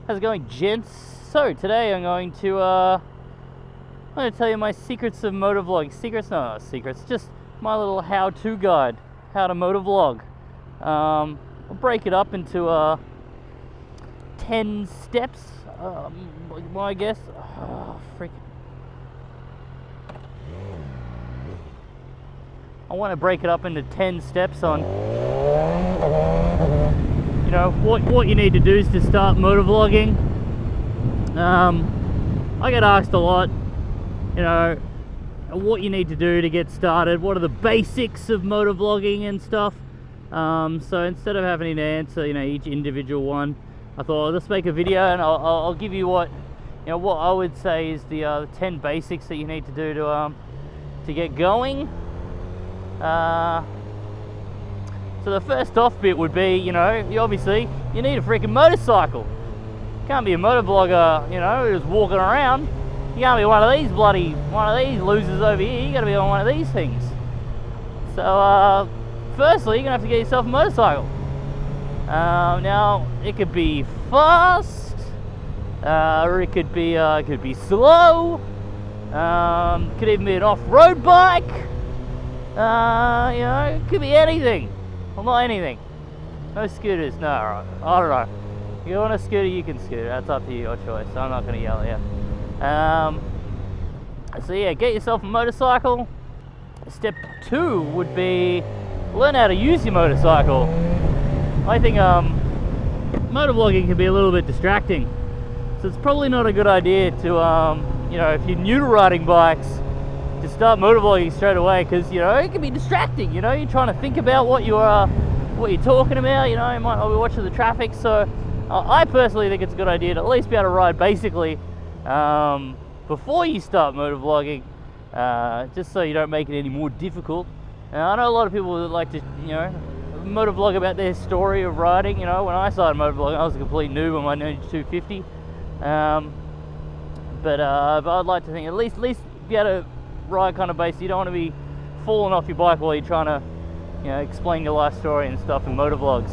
How's it going, gents? So today I'm going to tell you my secrets of motovlogging. Secrets? No, not secrets. Just my little how-to guide, how to motovlog. I'll break it up into 10 steps. I guess. Oh, freak. I want to break it up into 10 steps on, you know, what you need to do is to start motovlogging. I get asked a lot, you know, what you need to do to get started, what are the basics of motovlogging and stuff. So instead of having to answer, you know, each individual one, I thought I'll just make a video and I'll give you what I would say is the 10 basics that you need to do to get going. So the first off bit would be, you know, you need a freaking motorcycle. You can't be a motovlogger, you know, just walking around. You can't be one of these losers over here. You gotta be on one of these things. So firstly, you're gonna have to get yourself a motorcycle. Now it could be fast, or it could be slow. Could even be an off-road bike. You know, it could be anything. Well, not anything. No scooters. No, alright. I don't know. You want a scooter, you can scooter. That's up to you, your choice. I'm not going to yell at you. So yeah, get yourself a motorcycle. Step 2 would be learn how to use your motorcycle. I think motovlogging can be a little bit distracting. So it's probably not a good idea to, you know, if you're new to riding bikes, to start motovlogging straight away, because, you know, it can be distracting. You know, you're trying to think about what you're talking about. You know, you might not be watching the traffic. So I personally think it's a good idea to at least be able to ride basically before you start motovlogging, just so you don't make it any more difficult. I know a lot of people that like to, you know, motovlog about their story of riding. You know, when I started motovlogging, I was a complete noob on my 250. But I'd like to think at least be able to ride kind of base. You don't want to be falling off your bike while you're trying to, you know, explain your life story and stuff in motovlogs.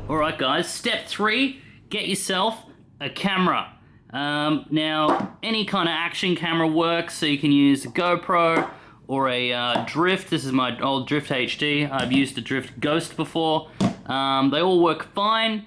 Alright guys, step 3, get yourself a camera. Now, any kind of action camera works, so you can use a GoPro or a Drift. This is my old Drift HD. I've used a Drift Ghost before. They all work fine.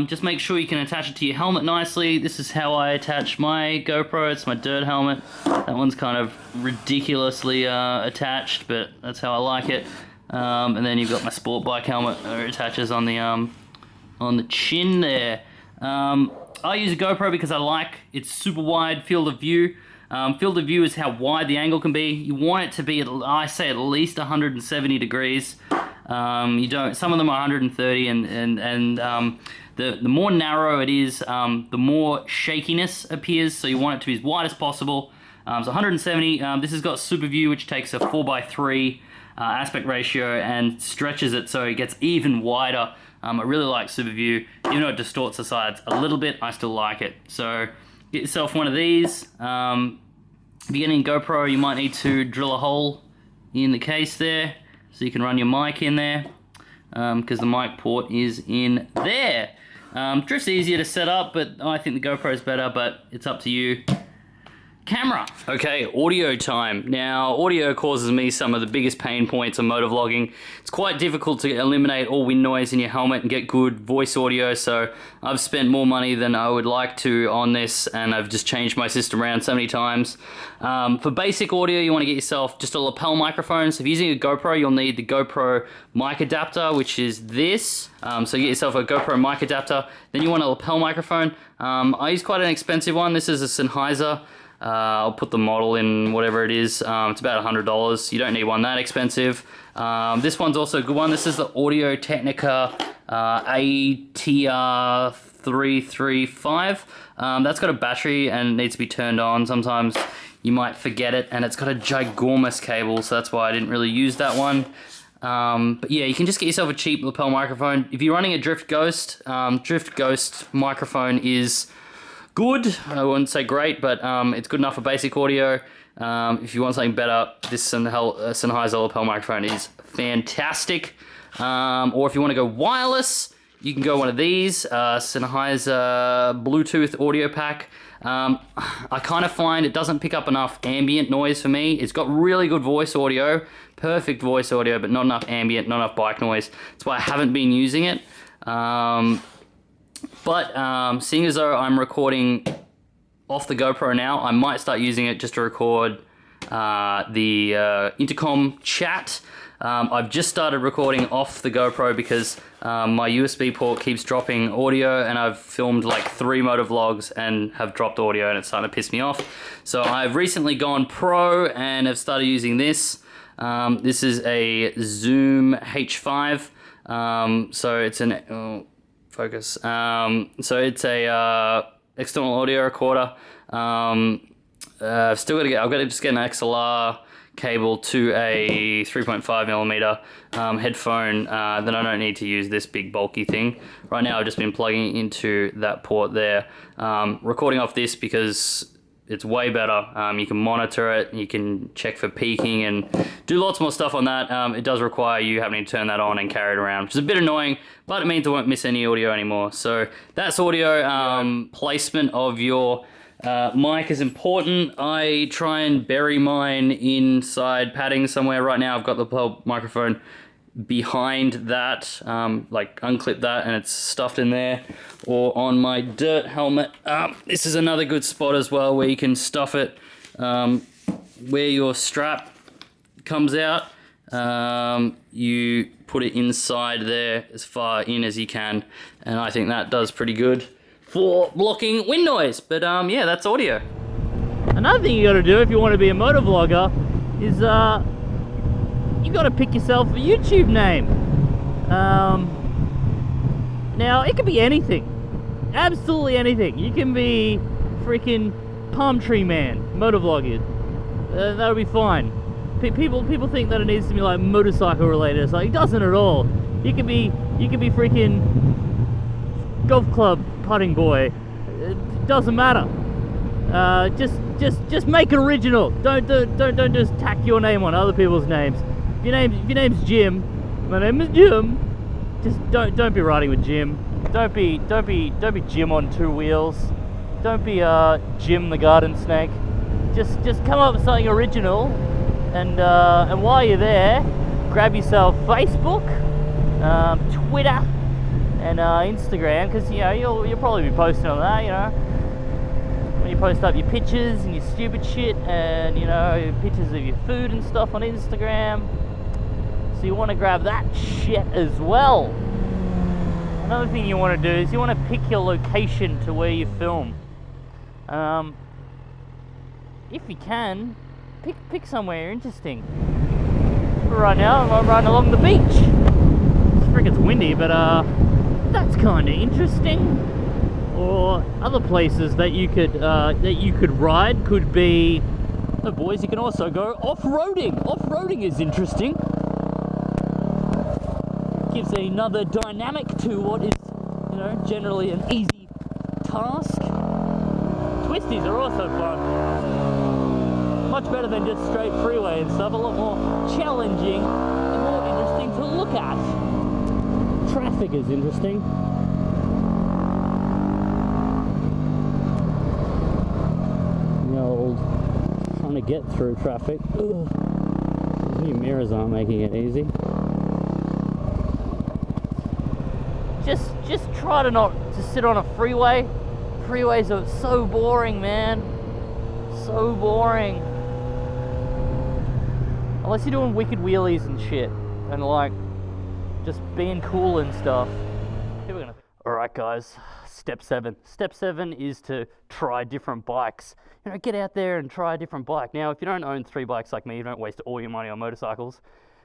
Just make sure you can attach it to your helmet nicely. This is how I attach my GoPro. It's my dirt helmet. That one's kind of ridiculously attached, but that's how I like it. And then you've got my sport bike helmet that attaches on the chin there. I use a GoPro because I like it's super wide field of view. Field of view is how wide the angle can be. You want it to be, I say, at least 170 degrees. You don't. Some of them are 130, and the more narrow it is, the more shakiness appears. So you want it to be as wide as possible. So 170. This has got super view, which takes a 4:3 aspect ratio and stretches it so it gets even wider. I really like super view, even though it distorts the sides a little bit. I still like it. So get yourself one of these. If you're getting a GoPro, you might need to drill a hole in the case there, so you can run your mic in there, because the mic port is in there. Drift's easier to set up, but I think the GoPro is better, but it's up to you. Camera. Okay, audio time. Now, audio causes me some of the biggest pain points of motovlogging. It's quite difficult to eliminate all wind noise in your helmet and get good voice audio, so I've spent more money than I would like to on this, and I've just changed my system around so many times. For basic audio, you want to get yourself just a lapel microphone. So if you're using a GoPro, you'll need the GoPro mic adapter, which is this. So get yourself a GoPro mic adapter. Then you want a lapel microphone. I use quite an expensive one. This is a Sennheiser. I'll put the model in whatever it is. It's about $100. You don't need one that expensive. This one's also a good one. This is the Audio Technica ATR335. That's got a battery and it needs to be turned on. Sometimes you might forget it, and it's got a ginormous cable, so that's why I didn't really use that one. But yeah, you can just get yourself a cheap lapel microphone. If you're running a Drift Ghost microphone is good. I wouldn't say great, but it's good enough for basic audio. If you want something better, this Sennheiser lapel microphone is fantastic. Or if you want to go wireless, you can go one of these, Sennheiser Bluetooth audio pack. I kind of find it doesn't pick up enough ambient noise for me. It's got really good voice audio, perfect voice audio, but not enough ambient, not enough bike noise. That's why I haven't been using it. But seeing as though I'm recording off the GoPro now, I might start using it just to record the intercom chat. I've just started recording off the GoPro because my USB port keeps dropping audio, and I've filmed like 3 motovlogs and have dropped audio, and it's starting to piss me off. So I've recently gone pro and have started using this. This is a Zoom H5. So it's an focus. So it's a external audio recorder. I've still got to I've got to just get an XLR cable to a 3.5mm headphone. Then I don't need to use this big bulky thing. Right now I've just been plugging into that port there. Recording off this because it's way better. You can monitor it, you can check for peaking and do lots more stuff on that. It does require you having to turn that on and carry it around, which is a bit annoying, but it means I won't miss any audio anymore. So that's audio. Placement of your mic is important. I try and bury mine inside padding somewhere. Right now I've got the microphone behind that, like unclip that and it's stuffed in there, or on my dirt helmet. This is another good spot as well where you can stuff it where your strap comes out. You put it inside there as far in as you can, and I think that does pretty good for blocking wind noise. But yeah, that's audio. Another thing you got to do if you want to be a motovlogger is you got to pick yourself a YouTube name. Now it could be anything, absolutely anything. You can be freaking Palm Tree Man motovlogging. That'll be fine. People think that it needs to be like motorcycle related. It's like, it doesn't at all. You could be freaking golf club putting boy. It doesn't matter. Just make it original. Don't just tack your name on other people's names. If your name's Jim, my name is Jim. Just don't be riding with Jim. Don't be Jim on 2 wheels. Don't be Jim the garden snake. Just come up with something original, and while you're there, grab yourself Facebook, Twitter, and Instagram, because you know you'll probably be posting on that. You know, when you post up your pictures and your stupid shit, and you know, pictures of your food and stuff on Instagram. So you want to grab that shit as well. Another thing you want to do is you want to pick your location to where you film. If you can, pick somewhere interesting. But right now I'm riding along the beach. It's freaking windy, but that's kind of interesting. Or other places that you could ride could be. Oh boys, you can also go off-roading. Off-roading is interesting. Gives another dynamic to what is, you know, generally an easy task. Twisties are also fun. Much better than just straight freeway and stuff. A lot more challenging and more interesting to look at. Traffic is interesting. The old trying to get through traffic. Ugh. These new mirrors aren't making it easy. Just try to not to sit on a freeway. Freeways are so boring, man. So boring. Unless you're doing wicked wheelies and shit, and like just being cool and stuff. Alright guys, step 7. Step 7 is to try different bikes. You know, get out there and try a different bike. Now, if you don't own 3 bikes like me, you don't waste all your money on motorcycles,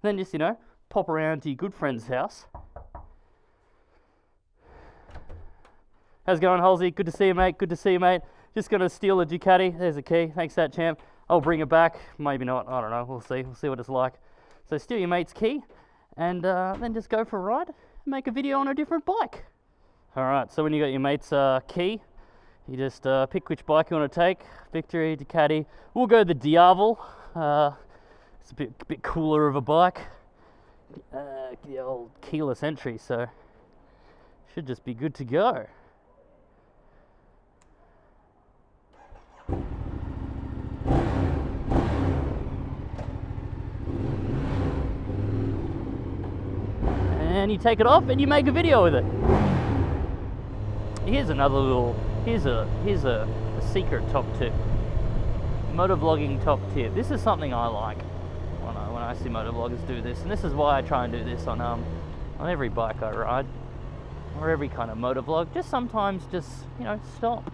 then just, you know, pop around to your good friend's house. How's it going, Halsey? Good to see you, mate. Good to see you, mate. Just gonna steal a Ducati. There's a key. Thanks, that champ. I'll bring it back. Maybe not. I don't know. We'll see. We'll see what it's like. So steal your mate's key, and then just go for a ride and make a video on a different bike. All right. So when you got your mate's key, you just pick which bike you want to take. Victory, Ducati. We'll go the Diavel. It's a bit cooler of a bike. The old keyless entry, so Should just be good to go. And you take it off and you make a video with it. Here's another little, here's a secret top tip. Motovlogging top tip. This is something I like when I see motovloggers do this, and this is why I try and do this on every bike I ride, or every kind of motovlog. Just sometimes, just, you know, stop.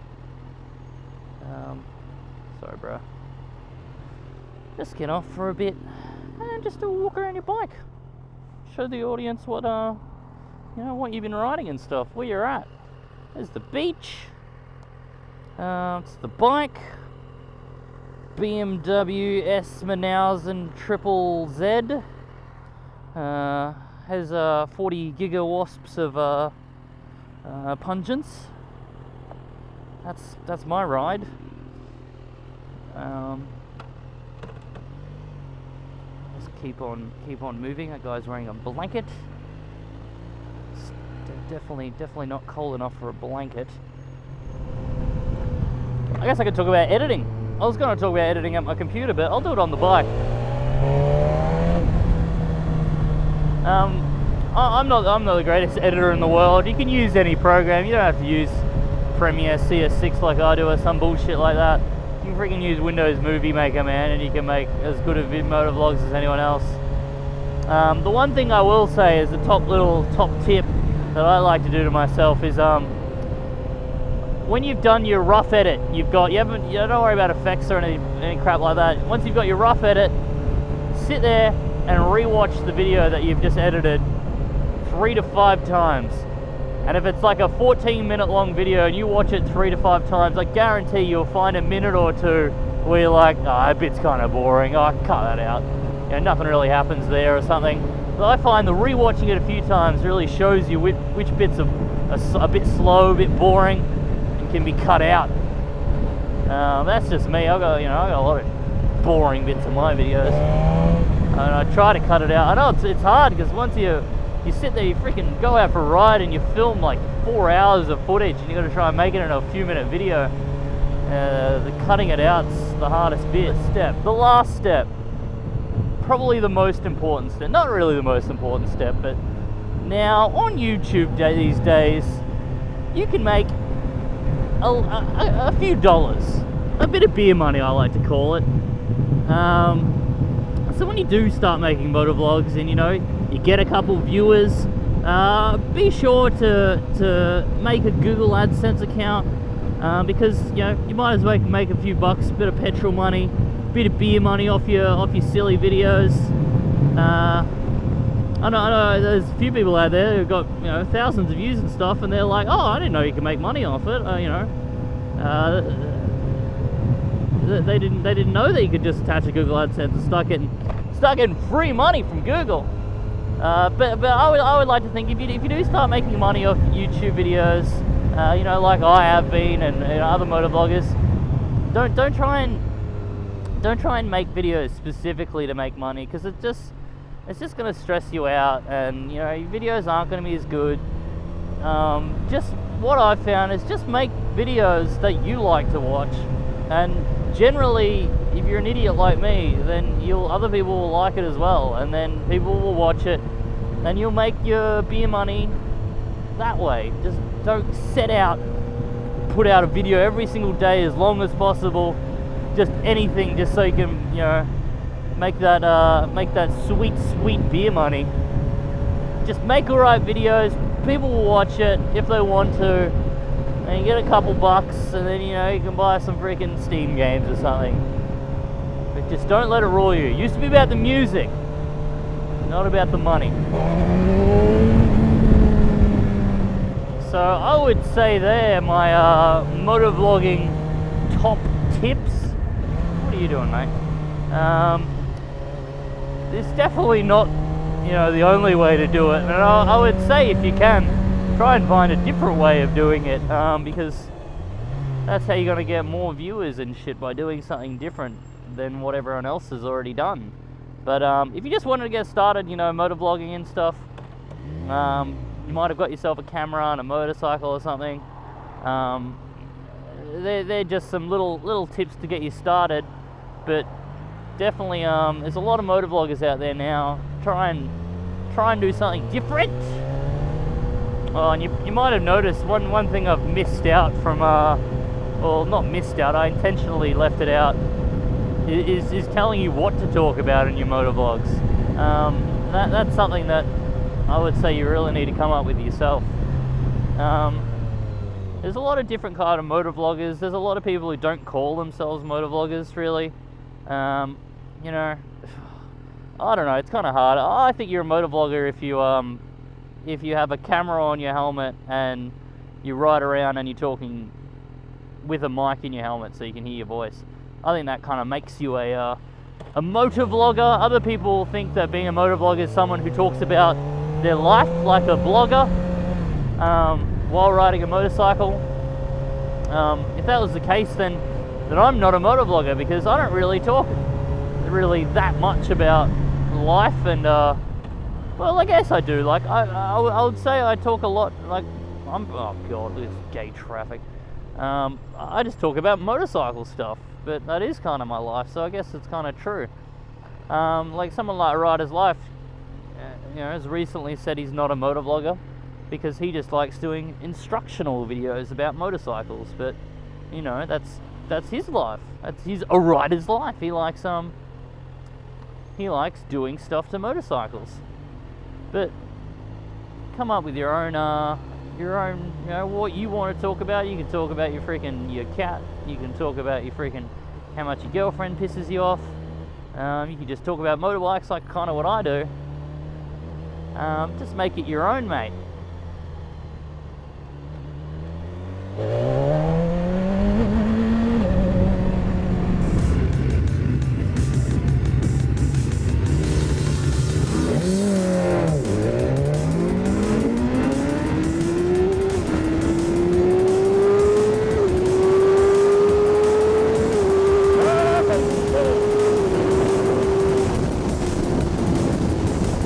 Sorry, bro. Just get off for a bit and just do a walk around your bike. Show the audience what you know, what you've been riding and stuff, where you're at. There's the beach. It's the bike. BMW S Manausen Triple Z. Has 40 gigawasps of pungence. That's my ride. Just keep on moving. That guy's wearing a blanket. It's definitely not cold enough for a blanket. I guess I could talk about editing. I was going to talk about editing at my computer, but I'll do it on the bike. I'm not the greatest editor in the world. You can use any program. You don't have to use Premiere CS6 like I do, or some bullshit like that. You can freaking use Windows Movie Maker, man, and you can make as good a motovlogs as anyone else. The one thing I will say is the top tip that I like to do to myself is when you've done your rough edit, you don't worry about effects or any crap like that. Once you've got your rough edit, sit there and rewatch the video that you've just edited 3 to 5 times. And if it's like a 14-minute long video and you watch it 3 to 5 times, I guarantee you'll find a minute or two where you're like, oh, that bit's kind of boring, oh, cut that out. You know, nothing really happens there or something. But I find the rewatching it a few times really shows you which bits are a bit slow, a bit boring, and can be cut out. That's just me. I got a lot of boring bits in my videos, and I try to cut it out. I know it's hard, because once you sit there, you freaking go out for a ride and you film like 4 hours of footage, and you got to try and make it in a few minute video. The cutting it out's the hardest step. The last step, probably the most important step. Not really the most important step, but now on YouTube these days, you can make a few dollars, a bit of beer money, I like to call it. So when you do start making motovlogs and you get a couple viewers, be sure to make a Google AdSense account, because you might as well make a few bucks, a bit of petrol money, a bit of beer money off your silly videos. I know there's a few people out there who've got thousands of views and stuff, and they're like, oh, I didn't know you could make money off it. They didn't know that you could just attach a Google AdSense and start getting free money from Google. But I would like to think if you do start making money off YouTube videos, like I have been and other motovloggers, don't try and make videos specifically to make money, because it's just going to stress you out, and your videos aren't going to be as good. Just what I've found is just make videos that you like to watch, and generally, if you're an idiot like me, then other people will like it as well, and then people will watch it, and you'll make your beer money that way. Just don't set out, put out a video every single day as long as possible, just anything, just so you can make that sweet beer money. Just make alright videos, people will watch it if they want to, and you get a couple bucks, and then you can buy some freaking Steam games or something. But just don't let it rule you. It used to be about the music, not about the money. So I would say there, my motovlogging top tips. What are you doing, mate? It's definitely not the only way to do it, and I would say, if you can, try and find a different way of doing it, because that's how you're going to get more viewers and shit, by doing something different than what everyone else has already done. But if you just wanted to get started, motovlogging and stuff, you might have got yourself a camera and a motorcycle or something. They're just some little tips to get you started, but definitely there's a lot of motovloggers out there now. Try and do something different. Oh, and you might have noticed one thing I've missed out from, well, not missed out, I intentionally left it out, is telling you what to talk about in your motovlogs. That's something that I would say you really need to come up with yourself. There's a lot of different kind of motovloggers. There's a lot of people who don't call themselves motovloggers, really. You know, I don't know, it's kind of hard. I think you're a motovlogger if you have a camera on your helmet and you ride around and you're talking with a mic in your helmet so you can hear your voice. I think that kind of makes you a motovlogger. Other people think that being a motovlogger is someone who talks about their life like a blogger while riding a motorcycle. If that was the case, then I'm not a motovlogger, because I don't really talk really that much about life, and well, I guess I do. Like I would say I talk a lot. Like oh god, this gay traffic. I just talk about motorcycle stuff, but that is kind of my life, so I guess it's kind of true. Like someone like Rider's Life, you know, has recently said he's not a motovlogger because he just likes doing instructional videos about motorcycles. But you know, that's his life. That's a rider's life. He likes doing stuff to motorcycles. But come up with your own, you know, what you want to talk about. You can talk about your cat. You can talk about how much your girlfriend pisses you off. You can just talk about motorbikes, like kind of what I do. Just make it your own, mate.